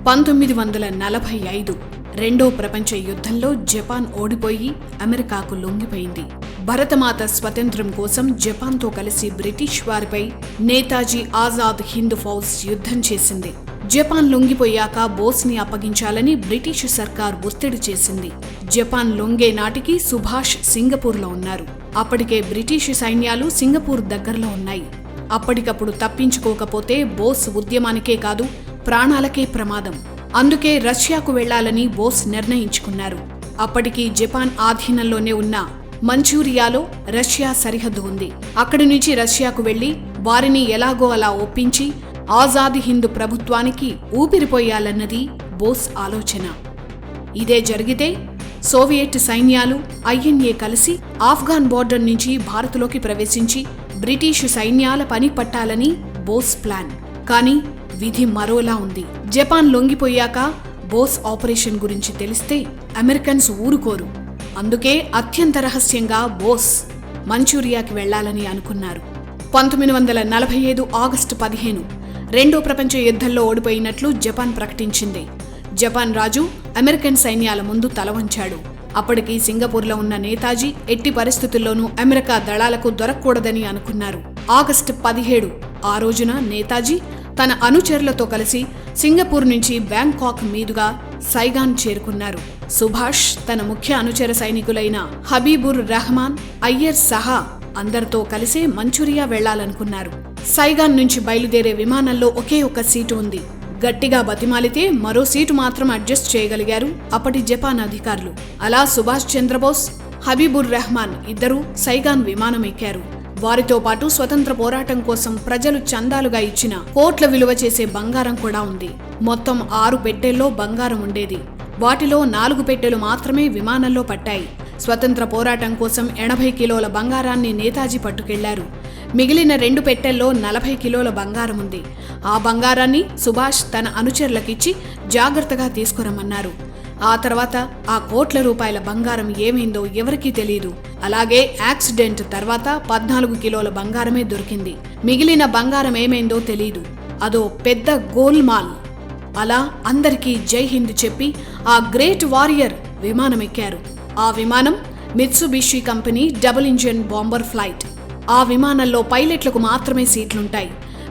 1945 రెండో ప్రపంచ యుద్ధంలో జపాన్ ఓడిపోయి అమెరికాకు లొంగిపోయింది. భరతమాత స్వతంత్రం కోసం జపాన్తో కలిసి బ్రిటిష్ వారిపై నేతాజీ ఆజాద్ హింద్ ఫౌజ్ యుద్ధం చేసింది. జపాన్ లొంగిపోయాక బోస్ని అప్పగించాలని బ్రిటిష్ సర్కార్ ఒత్తిడి చేసింది. జపాన్ లొంగే నాటికి సుభాష్ సింగపూర్లో ఉన్నారు. అప్పటికే బ్రిటిష్ సైన్యాలు సింగపూర్ దగ్గరలో ఉన్నాయి. అప్పటికప్పుడు తప్పించుకోకపోతే బోస్ ఉద్యమానికే కాదు, ప్రాణాలకే ప్రమాదం. అందుకే రష్యాకు వెళ్లాలని బోస్ నిర్ణయించుకున్నారు. అప్పటికి జపాన్ ఆధీనంలోనే ఉన్న మంచూరియాలో రష్యా సరిహద్దు ఉంది. అక్కడి నుంచి రష్యాకు వెళ్లి వారిని ఎలాగో అలా ఒప్పించి ఆజాద్ హింద్ ప్రభుత్వానికి ఊపిరిపోయాలన్నది బోస్ ఆలోచన. ఇదే జరిగితే సోవియట్ సైన్యాలు ఐఎన్ఏ కలిసి ఆఫ్ఘాన్ బోర్డర్ నుంచి భారత్లోకి ప్రవేశించి బ్రిటిష్ సైన్యాల పని పట్టాలని బోస్ ప్లాన్. కానీ విధి మరోలా ఉంది. జపాన్ లొంగిపోయాక బోస్ ఆపరేషన్ గురించి తెలిస్తే అమెరికన్స్ ఊరుకోరు. అందుకే అత్యంత రహస్యంగా బోస్ మంచూరియాకి వెళ్లాలని అనుకున్నారు. 1945 ఆగస్టు 15 రెండో ప్రపంచ యుద్ధంలో ఓడిపోయినట్లు జపాన్ ప్రకటించింది. జపాన్ రాజు అమెరికన్ సైన్యాల ముందు తలవంచాడు. అప్పటికి సింగపూర్లో ఉన్న నేతాజీ ఎట్టి పరిస్థితుల్లోనూ అమెరికా దళాలకు దొరకకూడదని అనుకున్నారు. ఆగస్టు 17 ఆ రోజున నేతాజీ తన అనుచరులతో కలిసి సింగపూర్ నుంచి బ్యాంకాక్ మీదుగా సైగాన్ చేరుకున్నారు. సుభాష్ తన ముఖ్య అనుచర సైనికులైన హబీబుర్ రెహమాన్, అయ్యర్ సహా అందరితో కలిసి మంచూరియా వెళ్లాలనుకున్నారు. సైగాన్ నుంచి బయలుదేరే విమానంలో ఒకే ఒక్క సీటు ఉంది. గట్టిగా బతిమాలితే మరో సీటు మాత్రం అడ్జస్ట్ చేయగలిగారు అప్పటి జపాన్ అధికారులు. అలా సుభాష్ చంద్రబోస్, హబీబుర్ రెహమాన్ ఇద్దరూ సైగాన్ విమానం ఎక్కారు. వారితో పాటు స్వతంత్ర పోరాటం కోసం ప్రజలు చందాలుగా ఇచ్చిన కోట్ల విలువ చేసే బంగారం కూడా ఉంది. మొత్తం 6 పెట్టెల్లో బంగారం ఉండేది. వాటిలో 4 పెట్టెలు మాత్రమే విమానంలో పట్టాయి. స్వతంత్ర పోరాటం కోసం 80 కిలోల బంగారాన్ని నేతాజీ పట్టుకెళ్లారు. మిగిలిన 2 పెట్టెల్లో 40 కిలోల బంగారం ఉంది. ఆ బంగారాన్ని సుభాష్ తన అనుచరులకిచ్చి జాగ్రత్తగా తీసుకురమ్మన్నారు. ఆ తర్వాత ఆ కోట్ల రూపాయల బంగారం ఏమైందో ఎవరికీ తెలియదు. అలాగే యాక్సిడెంట్ తర్వాత 14 కిలోల బంగారమే దొరికింది. మిగిలిన బంగారం ఏమైందో తెలీదు. అదో పెద్ద గోల్మాల్. అలా అందరికీ జై హింద్ చెప్పి ఆ గ్రేట్ వారియర్ విమానం ఎక్కారు. ఆ విమానం Mitsubishi company double engine bomber flight. ఆ విమానంలో పైలట్లకు మాత్రమే సీట్లుంటాయి.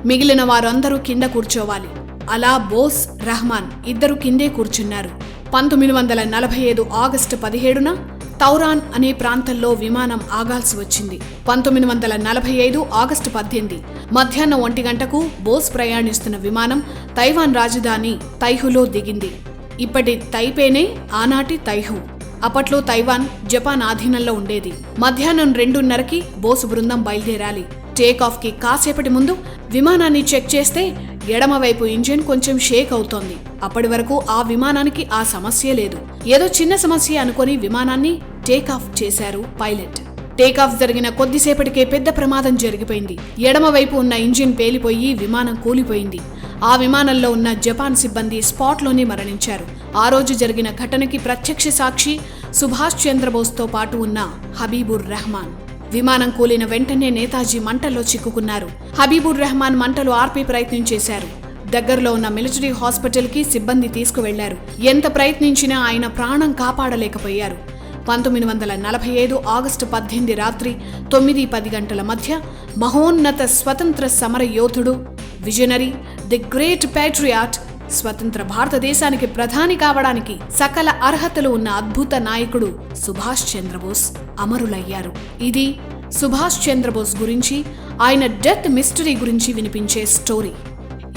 మిగిలిన వారందరూ కింద కూర్చోవాలి. అలా బోస్, రెహమాన్ ఇద్దరు కిందే కూర్చున్నారు. 1945 ఆగస్టు 17 తౌరాన్ అనే ప్రాంతంలో విమానం ఆగాల్సి వచ్చింది. 1945 ఆగస్టు 18 మధ్యాహ్నం 1 గంటకు బోస్ ప్రయాణిస్తున్న విమానం తైవాన్ రాజధాని తైహులో దిగింది. ఇప్పటి తైపేనే ఆనాటి తైహు. అప్పట్లో తైవాన్ జపాన్ ఆధీనంలో ఉండేది. మధ్యాహ్నం 2:30కి బోస్ బృందం బయలుదేరాలి. టేకాఫ్కి కాసేపటి ముందు విమానాన్ని చెక్ చేస్తే ఎడమవైపు ఇంజిన్ కొంచెం షేక్ అవుతోంది. అప్పటి వరకు ఆ విమానానికి ఆ సమస్య లేదు. ఏదో చిన్న సమస్య అనుకొని విమానాన్ని టేకాఫ్ చేశారు పైలట్. టేకాఫ్ జరిగిన కొద్దిసేపటికే పెద్ద ప్రమాదం జరిగిపోయింది. ఎడమవైపు ఉన్న ఇంజిన్ పేలిపోయి విమానం కూలిపోయింది. ఆ విమానంలో ఉన్న జపాన్ సిబ్బంది స్పాట్లోనే మరణించారు. ఆ రోజు జరిగిన ఘటనకి ప్రత్యక్ష సాక్షి సుభాష్ చంద్రబోస్తో పాటు ఉన్న హబీబుర్ రెహమాన్. విమానం కూలిన వెంటనే నేతాజీ మంటల్లో చిక్కుకున్నారు. హబీబుర్ రెహమాన్ మంటలు ఆర్పే ప్రయత్నం చేశారు. దగ్గరలో ఉన్న మిలిటరీ హాస్పిటల్కి సిబ్బంది తీసుకువెళ్లారు. ఎంత ప్రయత్నించినా ఆయన ప్రాణం కాపాడలేకపోయారు. 1945 ఆగస్టు 18 రాత్రి 9-10 గంటల మధ్య మహోన్నత స్వతంత్ర సమర యోధుడు, విజనరీ, ది గ్రేట్ ప్యాట్రియాట్, స్వతంత్ర భారతదేశానికి ప్రధాని కావడానికి సకల అర్హతలు ఉన్న అద్భుత నాయకుడు సుభాష్ చంద్రబోస్ అమరులయ్యారు. ఇది సుభాష్ చంద్రబోస్ గురించి, ఆయన డెత్ మిస్టరీ గురించి వినిపించే స్టోరీ.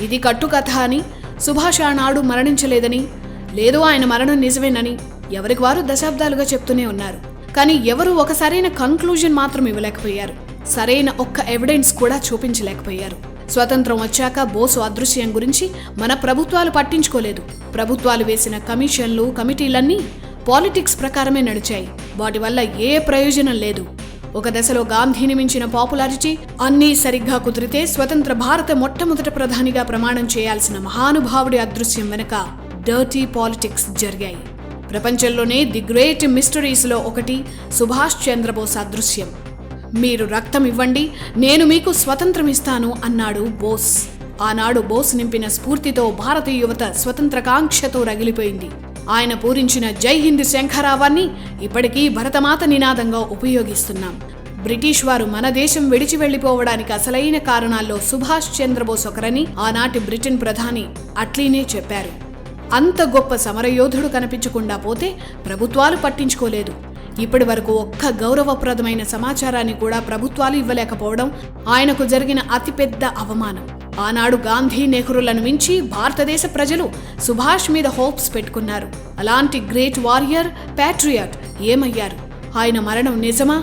ఇది కట్టుకథ అని, సుభాష్ ఆనాడు మరణించలేదని, లేదు ఆయన మరణం నిజమేనని ఎవరికి వారు దశాబ్దాలుగా చెప్తూనే ఉన్నారు. కానీ ఎవరూ ఒక సరైన కంక్లూజన్ మాత్రం ఇవ్వలేకపోయారు. సరైన ఒక్క ఎవిడెన్స్ కూడా చూపించలేకపోయారు. స్వతంత్రం వచ్చాక బోసు అదృశ్యం గురించి మన ప్రభుత్వాలు పట్టించుకోలేదు. ప్రభుత్వాలు వేసిన కమిషన్లు, కమిటీలన్నీ పాలిటిక్స్ ప్రకారమే నడిచాయి. వాటి వల్ల ఏ ప్రయోజనం లేదు. ఒక దశలో గాంధీని మించిన పాపులారిటీ, అన్నీ సరిగ్గా కుదిరితే స్వతంత్ర భారత మొట్టమొదట ప్రధానిగా ప్రమాణం చేయాల్సిన మహానుభావుడి అదృశ్యం వెనుక డర్టీ పాలిటిక్స్ జరిగాయి. ప్రపంచంలోనే ది గ్రేట్ మిస్టరీస్లో ఒకటి సుభాష్ చంద్రబోస్ అదృశ్యం. మీరు రక్తం ఇవ్వండి, నేను మీకు స్వతంత్రం ఇస్తాను అన్నాడు బోస్. ఆనాడు బోస్ నింపిన స్ఫూర్తితో భారతీయ యువత స్వతంత్రకాంక్షతో రగిలిపోయింది. ఆయన పూరించిన జై హింద్ శంఖారావాన్ని ఇప్పటికీ భరతమాత నినాదంగా ఉపయోగిస్తున్నాం. బ్రిటిష్ వారు మన దేశం విడిచి వెళ్లిపోవడానికి అసలైన కారణాల్లో సుభాష్ చంద్రబోస్ ఒకరని ఆనాటి బ్రిటన్ ప్రధాని అట్లీనే చెప్పారు. అంత గొప్ప సమరయోధుడు కనిపించకుండా పోతే ప్రభుత్వాలు పట్టించుకోలేదు. ఇప్పటి వరకు ఒక్క గౌరవప్రదమైన సమాచారాన్ని కూడా ప్రభుత్వాలు ఇవ్వలేకపోవడం ఆయనకు జరిగిన అతిపెద్ద అవమానం. ఆనాడు గాంధీ, నెహ్రూలను మించి భారతదేశ ప్రజలు సుభాష్ మీద హోప్స్ పెట్టుకున్నారు. అలాంటి గ్రేట్ వారియర్, ప్యాట్రియాట్ ఏమయ్యారు? ఆయన మరణం నిజమా,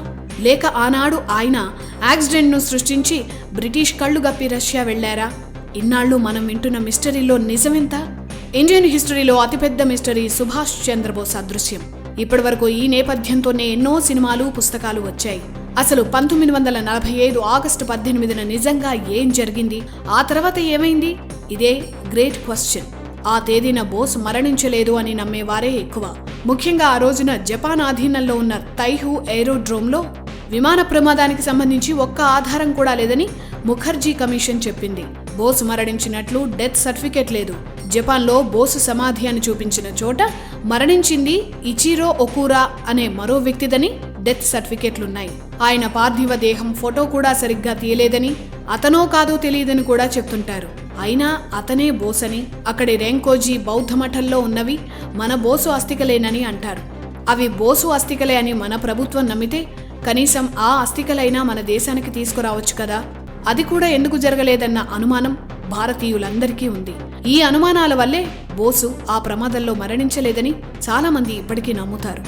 లేక ఆనాడు ఆయన యాక్సిడెంట్ను సృష్టించి బ్రిటిష్ కళ్ళు గప్పి రష్యా వెళ్లారా? ఇన్నాళ్లు మనం వింటున్న మిస్టరీలో నిజమెంత? ఇండియన్ హిస్టరీలో అతిపెద్ద మిస్టరీ సుభాష్ చంద్రబోస్ అదృశ్యం. ఇప్పటి వరకు ఈ నేపథ్యంతోనే ఎన్నో సినిమాలు, పుస్తకాలు వచ్చాయి. అసలు 1945 ఆగస్టు 18న నిజంగా ఏం జరిగింది? ఆ తర్వాత ఏమైంది? ఇదే గ్రేట్ క్వశ్చన్. ఆ తేదీన బోస్ మరణించలేదు అని నమ్మేవారే ఎక్కువ. ముఖ్యంగా ఆ రోజున జపాన్ ఆధీనంలో ఉన్న తైహు ఏరోడ్రోమ్లో విమాన ప్రమాదానికి సంబంధించి ఒక్క ఆధారం కూడా లేదని ముఖర్జీ కమిషన్ చెప్పింది. బోస్ మరణించినట్లు డెత్ సర్టిఫికేట్ లేదు. జపాన్లో బోసు సమాధి అని చూపించిన చోట మరణించింది ఇచిరో ఒకూరా అనే మరో వ్యక్తిదని డెత్ సర్టిఫికేట్లున్నాయి. ఆయన పార్థివ దేహం ఫోటో కూడా సరిగ్గా తీయలేదని, అతనో కాదో తెలియదని కూడా చెప్తుంటారు. అయినా అతనే బోసని, అక్కడి రెంకోజీ బౌద్ధ మఠంలో ఉన్నవి మన బోసు అస్థికలేనని అంటారు. అవి బోసు అస్థికలే అని మన ప్రభుత్వం నమ్మితే కనీసం ఆ అస్థికలైనా మన దేశానికి తీసుకురావచ్చు కదా. అది కూడా ఎందుకు జరగలేదన్న అనుమానం భారతీయులందరికీ ఉంది. ఈ అనుమానాల వల్లే బోసు ఆ ప్రమాదంలో మరణించలేదని చాలా మంది ఇప్పటికీ నమ్ముతారు.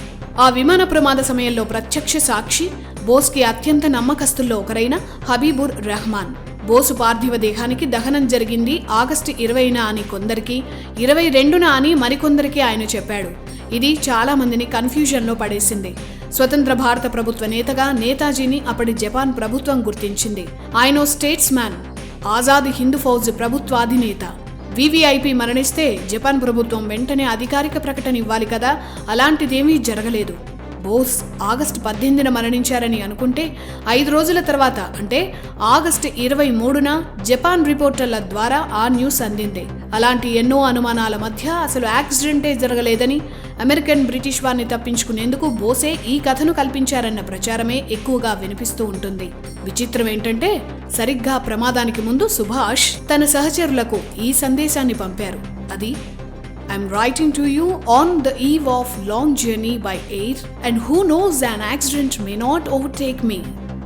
ఆ విమాన ప్రమాద సమయంలో ప్రత్యక్ష సాక్షి బోస్కి అత్యంత నమ్మకస్తుల్లో ఒకరైన హబీబుర్ రెహమాన్. బోసు పార్థివ దేహానికి దహనం జరిగింది ఆగస్టు 20న అని కొందరికి, 22న అని మరికొందరికి ఆయన చెప్పాడు. ఇది చాలా మందిని కన్ఫ్యూజన్లో పడేసింది. స్వతంత్ర భారత ప్రభుత్వ నేతగా నేతాజీని అప్పటి జపాన్ ప్రభుత్వం గుర్తించింది. ఆయన స్టేట్స్ మ్యాన్, ఆజాద్ హింద్ ఫౌజ్ ప్రభుత్వాధినేత. వివిఐపి మరణిస్తే జపాన్ ప్రభుత్వం వెంటనే అధికారిక ప్రకటన ఇవ్వాలి కదా. అలాంటిదేమీ జరగలేదు. బోస్ ఆగస్టు 18న మరణించారని అనుకుంటే 5 రోజుల తర్వాత అంటే ఆగస్టు 23న జపాన్ రిపోర్టర్ల ద్వారా ఆ న్యూస్ అందింది. అలాంటి ఎన్నో అనుమానాల మధ్య అసలు యాక్సిడెంటే జరగలేదని, అమెరికన్ బ్రిటిష్ వారిని తప్పించుకునేందుకు బోసే ఈ కథను కల్పించారన్న ప్రచారమే ఎక్కువగా వినిపిస్తూ ఉంటుంది. విచిత్రం ఏంటంటే సరిగ్గా ప్రమాదానికి ముందు సుభాష్ తన సహచరులకు ఈ సందేశాన్ని పంపారు. అది I'm writing to you on the eve of long journey by air and who knows an accident may not overtake me.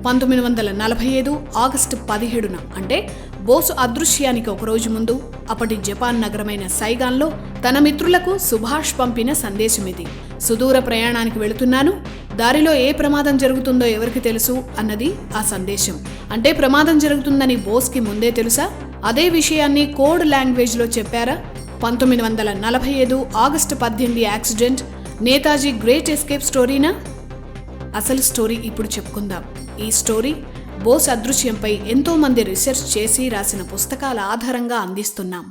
1945 August 17న అంటే బోసు అదృశ్యానికి ఒకరోజు ముందు అప్పటి జపాన్ నగరమైన సైగాన్లో తన మిత్రులకు సుభాష్ పంపిన సందేశం ఇది. సుదూర ప్రయాణానికి వెళుతున్నాను, దారిలో ఏ ప్రమాదం జరుగుతుందో ఎవరికి తెలుసు అన్నది ఆ సందేశం. అంటే ప్రమాదం జరుగుతుందని బోస్కి ముందే తెలుసా? అదే విషయాన్ని కోడ్ లాంగ్వేజ్లో చెప్పారా? 1945 August 18 accident Netaji great escape స్టోరీనా? అసలు స్టోరీ ఇప్పుడు చెప్పుకుందాం. ఈ స్టోరీ బోస్ అదృశ్యంపై ఎంతో మంది రీసెర్చ్ చేసి రాసిన పుస్తకాల ఆధారంగా అందిస్తున్నాం.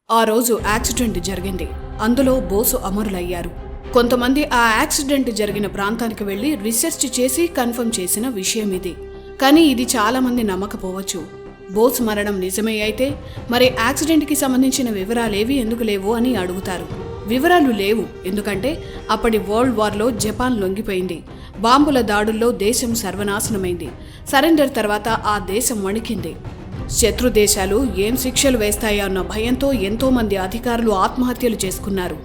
ఆ రోజు యాక్సిడెంట్ జరిగింది. అందులో బోసు అమరులయ్యారు. కొంతమంది ఆ యాక్సిడెంట్ జరిగిన ప్రాంతానికి వెళ్లి రీసెర్చ్ చేసి కన్ఫర్మ్ చేసిన విషయం ఇది. కానీ ఇది చాలా మంది నమ్మకపోవచ్చు. బోస్ మరణం నిజమే అయితే మరి యాక్సిడెంట్కి సంబంధించిన వివరాలేవి ఎందుకు లేవు అని అడుగుతారు. వివరాలు లేవు ఎందుకంటే అప్పటి వరల్డ్ వార్లో జపాన్ లొంగిపోయింది. బాంబుల దాడుల్లో దేశం సర్వనాశనమైంది. సరెండర్ తర్వాత ఆ దేశం వణికింది. శత్రు దేశాలు ఏం శిక్షలు వేస్తాయో అన్న భయంతో ఎంతో మంది అధికారులు ఆత్మహత్యలు చేసుకున్నారు.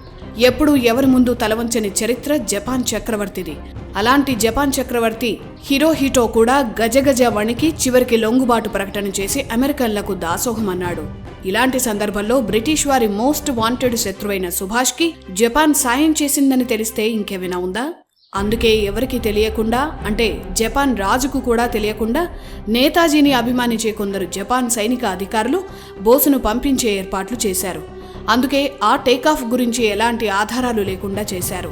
ఎప్పుడూ ఎవరి ముందు తలవంచని చరిత్ర జపాన్ చక్రవర్తిది. అలాంటి జపాన్ చక్రవర్తి హిరోహిటో కూడా గజగజ వణికి చివరికి లొంగుబాటు ప్రకటన చేసి అమెరికన్లకు దాసోహమన్నాడు. ఇలాంటి సందర్భంలో బ్రిటిష్ వారి మోస్ట్ వాంటెడ్ శత్రువైన సుభాష్కి జపాన్ సాయం చేసిందని తెలిస్తే ఇంకేమైనా ఉందా? అందుకే ఎవరికి తెలియకుండా, అంటే జపాన్ రాజుకు కూడా తెలియకుండా నేతాజీని అభిమానించే కొందరు జపాన్ సైనిక అధికారులు బోసును పంపించే ఏర్పాట్లు చేశారు. అందుకే ఆ టేకాఫ్ గురించి ఎలాంటి ఆధారాలు లేకుండా చేశారు.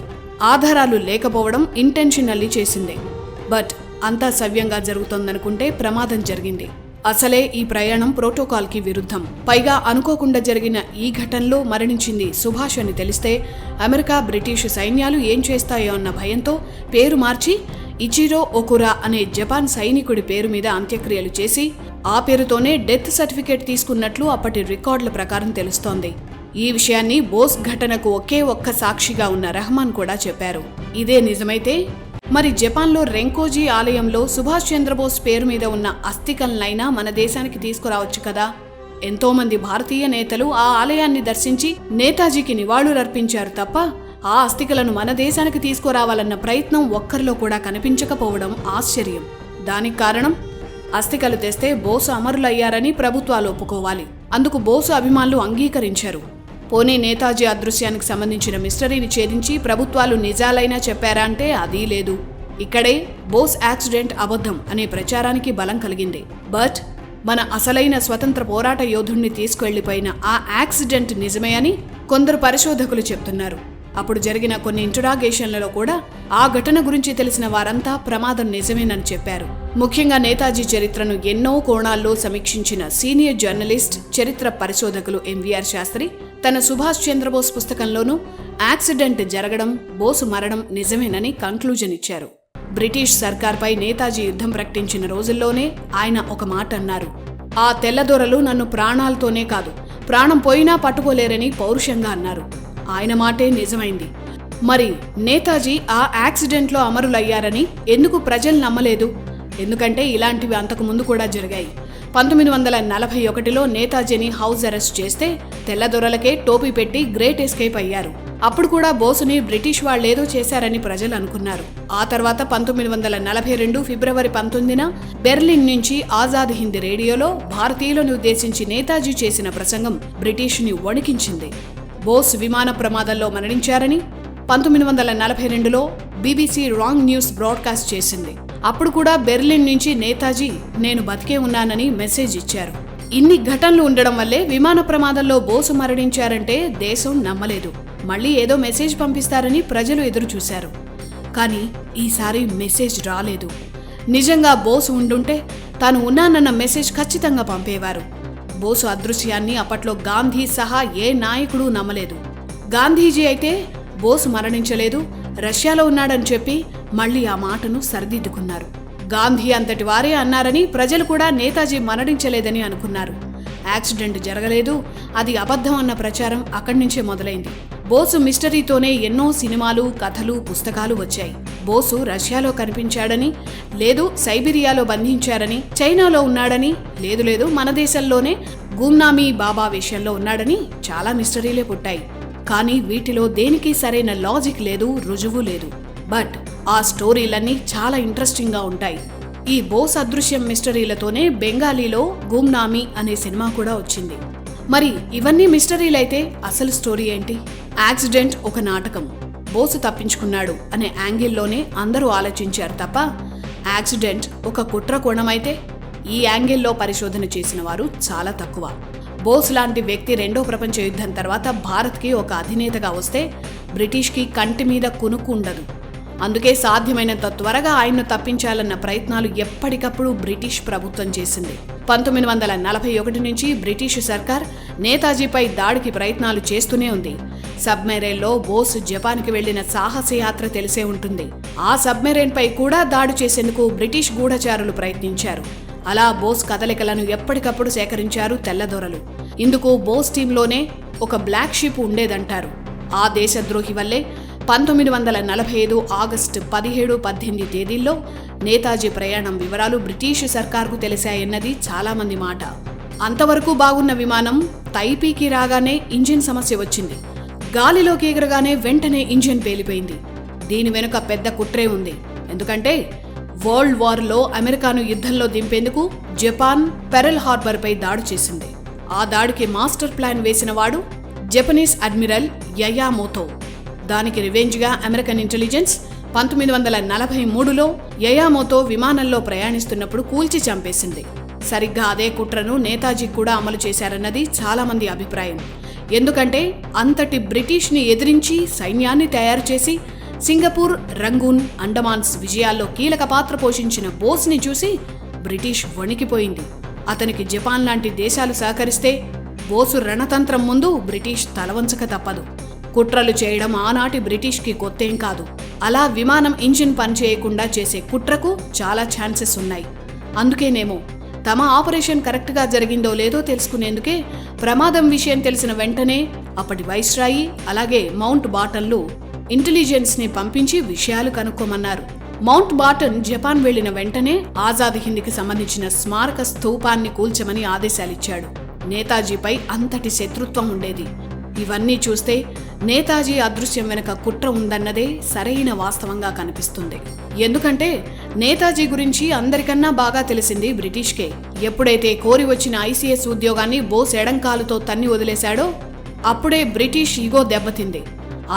ఆధారాలు లేకపోవడం ఇంటెన్షనల్లీ చేసిందే. బట్ అంతా సవ్యంగా జరుగుతోందనుకుంటే ప్రమాదం జరిగింది. అసలే ఈ ప్రయాణం ప్రోటోకాల్కి విరుద్ధం. పైగా అనుకోకుండా జరిగిన ఈ ఘటనలో మరణించింది సుభాష్ అని తెలిస్తే అమెరికా, బ్రిటిష్ సైన్యాలు ఏం చేస్తాయో అన్న భయంతో పేరు మార్చి ఇచిరో ఒకురా అనే జపాన్ సైనికుడి పేరు మీద అంత్యక్రియలు చేసి ఆ పేరుతోనే డెత్ సర్టిఫికేట్ తీసుకున్నట్లు అప్పటి రికార్డుల ప్రకారం తెలుస్తోంది. ఈ విషయాన్ని బోస్ ఘటనకు ఒకే ఒక్క సాక్షిగా ఉన్న రెహమాన్ కూడా చెప్పారు. ఇదే నిజమైతే మరి జపాన్లో రెంకోజీ ఆలయంలో సుభాష్ చంద్రబోస్ పేరు మీద ఉన్న అస్థికలనైనా మన దేశానికి తీసుకురావచ్చు కదా. ఎంతోమంది భారతీయ నేతలు ఆ ఆలయాన్ని దర్శించి నేతాజీకి నివాళులర్పించారు తప్ప ఆ అస్థికలను మన దేశానికి తీసుకురావాలన్న ప్రయత్నం ఒక్కరిలో కూడా కనిపించకపోవడం ఆశ్చర్యం. దానికి కారణం అస్థికలు తెస్తే బోసు అమరులయ్యారని ప్రభుత్వాలు ఒప్పుకోవాలి. అందుకు బోసు అభిమానులు అంగీకరించారు. పోనీ నేతాజీ అదృశ్యానికి సంబంధించిన మిస్టరీని ఛేదించి ప్రభుత్వాలు నిజాలైనా చెప్పారా అంటే అదీ లేదు. ఇక్కడే బోస్ యాక్సిడెంట్ అబద్ధం అనే ప్రచారానికి బలం కలిగింది. బట్ మన అసలైన స్వతంత్ర పోరాట యోధుణ్ణి తీసుకువెళ్లిపోయిన ఆ యాక్సిడెంట్ నిజమే అని కొందరు పరిశోధకులు చెప్తున్నారు. అప్పుడు జరిగిన కొన్ని ఇంటరాగేషన్లలో కూడా ఆ ఘటన గురించి తెలిసిన వారంతా ప్రమాదం నిజమేనని చెప్పారు. ముఖ్యంగా నేతాజీ చరిత్రను ఎన్నో కోణాల్లో సమీక్షించిన సీనియర్ జర్నలిస్ట్, చరిత్ర పరిశోధకులు ఎంవీఆర్ శాస్త్రి తన సుభాష్ చంద్రబోస్ పుస్తకంలోనూ యాక్సిడెంట్ జరగడం, బోసు మరణం నిజమేనని కంక్లూజన్ ఇచ్చారు. బ్రిటిష్ సర్కార్పై నేతాజీ యుద్ధం ప్రకటించిన రోజుల్లోనే ఆయన ఒక మాట అన్నారు. ఆ తెల్లదొరలు నన్ను ప్రాణాలతోనే కాదు, ప్రాణం పోయినా పట్టుకోలేరని పౌరుషంగా అన్నారు. ఆయన మాటే నిజమైంది. మరి నేతాజీ ఆ యాక్సిడెంట్లో అమరులయ్యారని ఎందుకు ప్రజలు నమ్మలేదు? ఎందుకంటే ఇలాంటివి అంతకుముందు కూడా జరిగాయి. 1941లో నేతాజీని హౌస్ అరెస్ట్ చేస్తే తెల్లదొరలకే టోపీ పెట్టి గ్రేట్ ఎస్కేప్ అయ్యారు. అప్పుడు కూడా బోసుని బ్రిటిష్ వాళ్ళేదో చేశారని ప్రజలు అనుకున్నారు. ఆ తర్వాత 1942 ఫిబ్రవరి 19న బెర్లిన్ నుంచి ఆజాద్ హింద్ రేడియోలో భారతీయులను ఉద్దేశించి నేతాజీ చేసిన ప్రసంగం బ్రిటిష్ని వణికించింది. బోస్ విమాన ప్రమాదంలో మరణించారని 1942లో బీబీసీ రాంగ్ న్యూస్ బ్రాడ్కాస్ట్ చేసింది. అప్పుడు కూడా బెర్లిన్ నుంచి నేతాజీ నేను బతికే ఉన్నానని మెసేజ్ ఇచ్చారు. ఇన్ని ఘటనలు ఉండడం వల్లే విమాన ప్రమాదంలో బోసు మరణించారంటే దేశం నమ్మలేదు. మళ్ళీ ఏదో మెసేజ్ పంపిస్తారని ప్రజలు ఎదురు చూశారు. కానీ ఈసారి మెసేజ్ రాలేదు. నిజంగా బోసు ఉండుంటే తాను ఉన్నానన్న మెసేజ్ ఖచ్చితంగా పంపేవారు. బోసు అదృశ్యాన్ని అప్పట్లో గాంధీ సహా ఏ నాయకుడూ నమ్మలేదు. గాంధీజీ అయితే బోసు మరణించలేదు, రష్యాలో ఉన్నాడని చెప్పి మళ్లీ ఆ మాటను సరిదిద్దుకున్నారు. గాంధీ అంతటి వారే అన్నారని ప్రజలు కూడా నేతాజీ మరణించలేదని అనుకున్నారు. యాక్సిడెంట్ జరగలేదు, అది అబద్ధం అన్న ప్రచారం అక్కడి నుంచే మొదలైంది. బోసు మిస్టరీతోనే ఎన్నో సినిమాలు, కథలు, పుస్తకాలు వచ్చాయి. బోసు రష్యాలో కనిపించాడని, లేదు సైబీరియాలో బంధించారని, చైనాలో ఉన్నాడని, లేదు మన దేశంలోనే గుమ్నామీ బాబా విషయంలో ఉన్నాడని చాలా మిస్టరీలే పుట్టాయి. కానీ వీటిలో దేనికి సరైన లాజిక్ లేదు, రుజువు లేదు. బట్ ఆ స్టోరీలన్నీ చాలా ఇంట్రెస్టింగ్గా ఉంటాయి. ఈ బోస్ అదృశ్యం మిస్టరీలతోనే బెంగాలీలో గుమ్నామీ అనే సినిమా కూడా వచ్చింది. మరి ఇవన్నీ మిస్టరీలైతే అసలు స్టోరీ ఏంటి? యాక్సిడెంట్ ఒక నాటకం, బోసు తప్పించుకున్నాడు అనే యాంగిల్లోనే అందరూ ఆలోచించారు తప్ప యాక్సిడెంట్ ఒక కుట్ర కోణమైతే ఈ యాంగిల్లో పరిశోధన చేసిన వారు చాలా తక్కువ. బోస్ లాంటి వ్యక్తి రెండో ప్రపంచ యుద్ధం తర్వాత భారత్కి ఒక అధినేతగా వస్తే బ్రిటిష్కి కంటి మీద కునుకు ఉండదు. అందుకే సాధ్యమైనంత త్వరగా ఆయన్ను తప్పించాలన్న ప్రయత్నాలు ఎప్పటికప్పుడు బ్రిటిష్ ప్రభుత్వం చేసింది. 1941 నుంచి బ్రిటిష్ సర్కార్ నేతాజీపై దాడికి ప్రయత్నాలు చేస్తూనే ఉంది. సబ్మెరైన్లో బోస్ జపాన్కి వెళ్లిన సాహసయాత్ర తెలిసే ఉంటుంది. ఆ సబ్మెరైన్పై కూడా దాడి చేసేందుకు బ్రిటిష్ గూఢచారులు ప్రయత్నించారు. అలా బోస్ కదలికలను ఎప్పటికప్పుడు సేకరించారు తెల్లదొరలు. ఇందుకు బోస్ టీంలోనే ఒక బ్లాక్ షిప్ ఉండేదంటారు. ఆ దేశద్రోహి వల్లే 1945 ఆగస్టు 17, 18 తేదీల్లో నేతాజీ ప్రయాణం వివరాలు బ్రిటిష్ సర్కార్కు తెలిశాయన్నది చాలామంది మాట. అంతవరకు బాగున్న విమానం తైపీకి రాగానే ఇంజిన్ సమస్య వచ్చింది. గాలిలోకి ఎగరగానే వెంటనే ఇంజిన్ పేలిపోయింది. దీని వెనుక పెద్ద కుట్రే ఉంది. ఎందుకంటే వరల్డ్ వార్లో అమెరికాను యుద్ధంలో దింపేందుకు జపాన్ పెరల్ హార్బర్పై దాడి చేసింది. ఆ దాడికి మాస్టర్ ప్లాన్ వేసిన వాడు జపనీస్ అడ్మిరల్ యయామోతో. దానికి రివెంజ్గా అమెరికన్ ఇంటెలిజెన్స్ 1943లో యయామోతో విమానంలో ప్రయాణిస్తున్నప్పుడు కూల్చి చంపేసింది. సరిగ్గా అదే కుట్రను నేతాజీ కూడా అమలు చేశారన్నది చాలామంది అభిప్రాయం. ఎందుకంటే అంతటి బ్రిటిష్ని ఎదిరించి సైన్యాన్ని తయారు చేసి సింగపూర్, రంగూన్, అండమాన్స్ విజయాల్లో కీలక పాత్ర పోషించిన బోస్ని చూసి బ్రిటిష్ వణికిపోయింది. అతనికి జపాన్ లాంటి దేశాలు సహకరిస్తే బోసు రణతంత్రం ముందు బ్రిటిష్ తలవంచక తప్పదు. కుట్రలు చేయడం ఆనాటి బ్రిటిష్కి కొత్తేం కాదు. అలా విమానం ఇంజిన్ పనిచేయకుండా చేసే కుట్రకు చాలా ఛాన్సెస్ ఉన్నాయి. అందుకేనేమో తమ ఆపరేషన్ కరెక్ట్గా జరిగిందో లేదో తెలుసుకునేందుకే ప్రమాదం విషయం తెలిసిన వెంటనే అప్పటి వైస్రాయి అలాగే మౌంట్ బాటన్లు ఇంటెలిజెన్స్ని పంపించి విషయాలు కనుక్కోమన్నారు. మౌంట్ బాటన్ జపాన్ వెళ్లిన వెంటనే ఆజాద్ హింద్కి సంబంధించిన స్మారక స్తూపాన్ని కూల్చమని ఆదేశాలిచ్చాడు. నేతాజీపై అంతటి శత్రుత్వం ఉండేది. ఇవన్నీ చూస్తే నేతాజీ అదృశ్యం వెనుక కుట్ర ఉందన్నదే సరైన వాస్తవంగా కనిపిస్తుంది. ఎందుకంటే నేతాజీ గురించి అందరికన్నా బాగా తెలిసింది బ్రిటిష్కే. ఎప్పుడైతే కోరి వచ్చిన ఐసీఎస్ ఉద్యోగాన్ని బోస్ ఎడంకాలుతో తన్ని వదిలేశాడో అప్పుడే బ్రిటిష్ ఈగో దెబ్బతింది.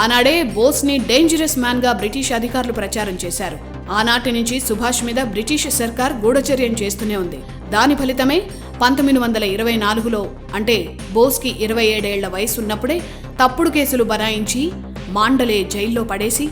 ఆనాడే బోస్ని డేంజరస్ మ్యాన్ గా బ్రిటిష్ అధికారులు ప్రచారం చేశారు. ఆనాటి నుంచి సుభాష్ మీద బ్రిటిష్ సర్కార్ గూఢచర్యం చేస్తూనే ఉంది. దాని ఫలితమే 1924లో అంటే బోస్కి 27 ఏళ్ల వయసున్నప్పుడే తప్పుడు కేసులు బనాయించి మాండలే జైల్లో పడేసి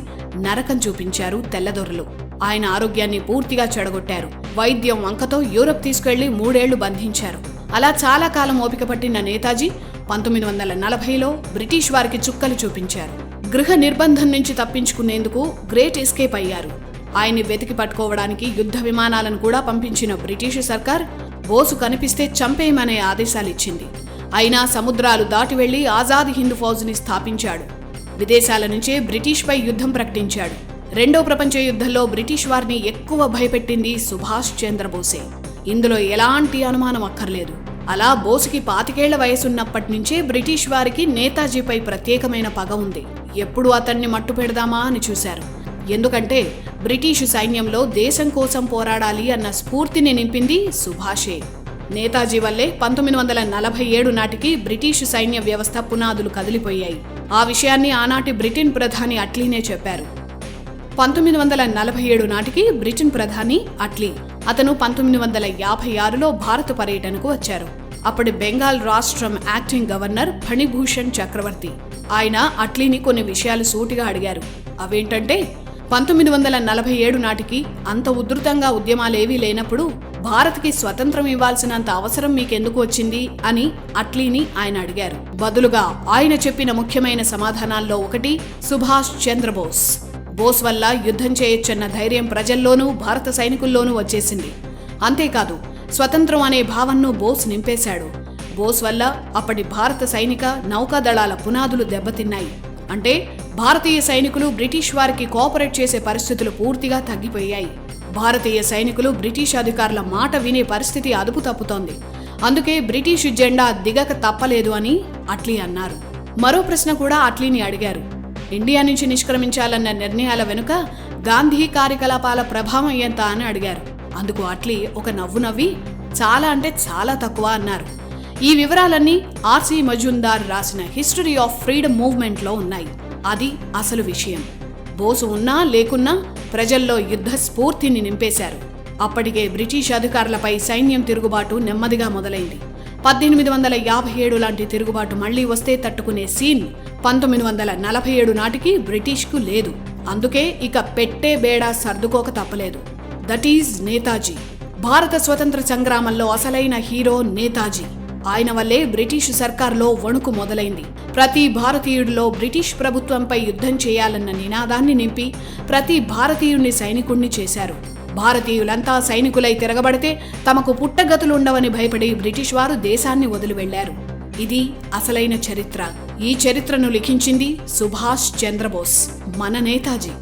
నరకం చూపించారు తెల్లదొరలు. ఆయన ఆరోగ్యాన్ని పూర్తిగా చెడగొట్టారు. వైద్యం వంకతో యూరప్ తీసుకెళ్లి 3 ఏళ్లు బంధించారు. అలా చాలా కాలం ఓపిక పట్టిన నేతాజీ 1940లో బ్రిటిష్ వారికి చుక్కలు చూపించారు. గృహ నిర్బంధం నుంచి తప్పించుకునేందుకు గ్రేట్ ఎస్కేప్ అయ్యారు. ఆయన్ని వెతికి పట్టుకోవడానికి యుద్ధ విమానాలను కూడా పంపించిన బ్రిటిష్ సర్కార్ బోసు కనిపిస్తే చంపేయమనే ఆదేశాలిచ్చింది. అయినా సముద్రాలు దాటి వెళ్లి ఆజాద్ హింద్ ఫౌజ్ని స్థాపించాడు. విదేశాల నుంచే బ్రిటిష్పై యుద్ధం ప్రకటించాడు. రెండో ప్రపంచ యుద్ధంలో బ్రిటిష్ వారిని ఎక్కువ భయపెట్టింది సుభాష్ చంద్రబోసే. ఇందులో ఎలాంటి అనుమానం అక్కర్లేదు. అలా బోసుకి 25 ఏళ్ల వయసున్నప్పటి నుంచే బ్రిటిష్ వారికి నేతాజీపై ప్రత్యేకమైన పగ ఉంది. ఎప్పుడు అతన్ని మట్టు పెడదామా అని చూశారు. ఎందుకంటే బ్రిటిషు సైన్యంలో దేశం కోసం పోరాడాలి అన్న స్ఫూర్తిని నింపింది సుభాషే. నేతాజీ వల్లే 1947 నాటికి బ్రిటిషు సైన్య వ్యవస్థ పునాదులు కదిలిపోయాయి. ఆ విషయాన్ని ఆనాటి బ్రిటన్ ప్రధాని అట్లీనే చెప్పారు. 1947 నాటికి బ్రిటన్ ప్రధాని అట్లీ. అతను 1956లో భారత పర్యటనకు వచ్చారు. అప్పటి బెంగాల్ రాష్ట్రం యాక్టింగ్ గవర్నర్ ఫణిభూషణ్ చక్రవర్తి. ఆయన అట్లీని కొన్ని విషయాలు సూటిగా అడిగారు. అవేంటంటే 1947 నాటికి అంత ఉధృతంగా ఉద్యమాలేవీ లేనప్పుడు భారత్కి స్వతంత్రం ఇవ్వాల్సినంత అవసరం మీకెందుకు వచ్చింది అని అట్లీని ఆయన అడిగారు. బదులుగా ఆయన చెప్పిన ముఖ్యమైన సమాధానాల్లో ఒకటి సుభాష్ చంద్రబోస్. బోస్ వల్ల యుద్ధం చేయొచ్చన్న ధైర్యం ప్రజల్లోనూ భారత సైనికుల్లోనూ వచ్చేసింది. అంతేకాదు స్వతంత్రం అనే భావనను బోస్ నింపేశాడు. బోస్ వల్ల అప్పటి భారత సైనిక నౌకాదళాల పునాదులు దెబ్బతిన్నాయి. అంటే భారతీయ సైనికులు బ్రిటిష్ వారికి కోఆపరేట్ చేసే పరిస్థితులు పూర్తిగా తగ్గిపోయాయి. భారతీయ సైనికులు బ్రిటిష్ అధికారుల మాట వినే పరిస్థితి అదుపు తప్పుతోంది. అందుకే బ్రిటిష్ జెండా దిగక తప్పలేదు అని అట్లీ అన్నారు. మరో ప్రశ్న కూడా అట్లీని అడిగారు. ఇండియా నుంచి నిష్క్రమించాలన్న నిర్ణయాల వెనుక గాంధీ కార్యకలాపాల ప్రభావం ఎంత అని అడిగారు. అందుకు అట్లీ ఒక నవ్వు నవ్వి చాలా అంటే చాలా తక్కువ అన్నారు. ఈ వివరాలన్నీ ఆర్సి మజుందార్ రాసిన హిస్టరీ ఆఫ్ ఫ్రీడమ్ మూవ్మెంట్లో ఉన్నాయి. అది అసలు విషయం. బోసు ఉన్నా లేకున్నా ప్రజల్లో యుద్ధ స్ఫూర్తిని నింపేశారు. అప్పటికే బ్రిటిష్ అధికారులపై సైన్యం తిరుగుబాటు నెమ్మదిగా మొదలైంది. 1857 లాంటి తిరుగుబాటు మళ్లీ వస్తే తట్టుకునే సీన్ 1947 నాటికి బ్రిటిష్కు లేదు. అందుకే ఇక పెట్టే బేడా సర్దుకోక తప్పలేదు. That is Netaji. భారత స్వతంత్ర సంగ్రామంలో అసలైన హీరో నేతాజీ. ఆయన వల్లే బ్రిటిష్ సర్కార్లో వణుకు మొదలైంది. ప్రతి భారతీయుడిలో బ్రిటిష్ ప్రభుత్వంపై యుద్ధం చేయాలన్న నినాదాన్ని నింపి ప్రతి భారతీయుణ్ణి సైనికుణ్ణి చేశారు. భారతీయులంతా సైనికులై తిరగబడితే తమకు పుట్టగతులుండవని భయపడి బ్రిటిష్ వారు దేశాన్ని వదిలి వెళ్లారు. ఇది అసలైన చరిత్ర. ఈ చరిత్రను లిఖించింది సుభాష్ చంద్రబోస్, మన నేతాజీ.